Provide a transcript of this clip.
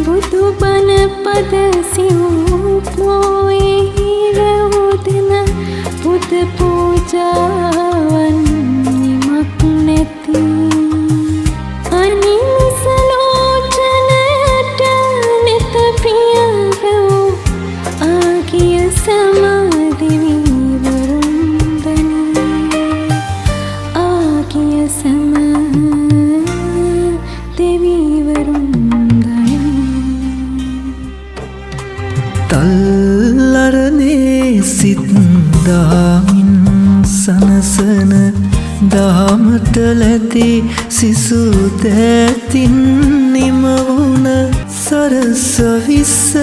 බුදු බණ පද සිව්පෝයේ හිරවුදන පුද පූජාවන් නිමක් නැති අනිසලෝචනට නෙත ප්‍රිය වූ ආගිය සමාදිවි වරුන්දනී ආගිය සමාදිවි වරුන්දනී තල්ලරනේ සිත්දාමින් සනසන දාමට ලැති සිසුදැතින් නිමවුන සරස විස්ස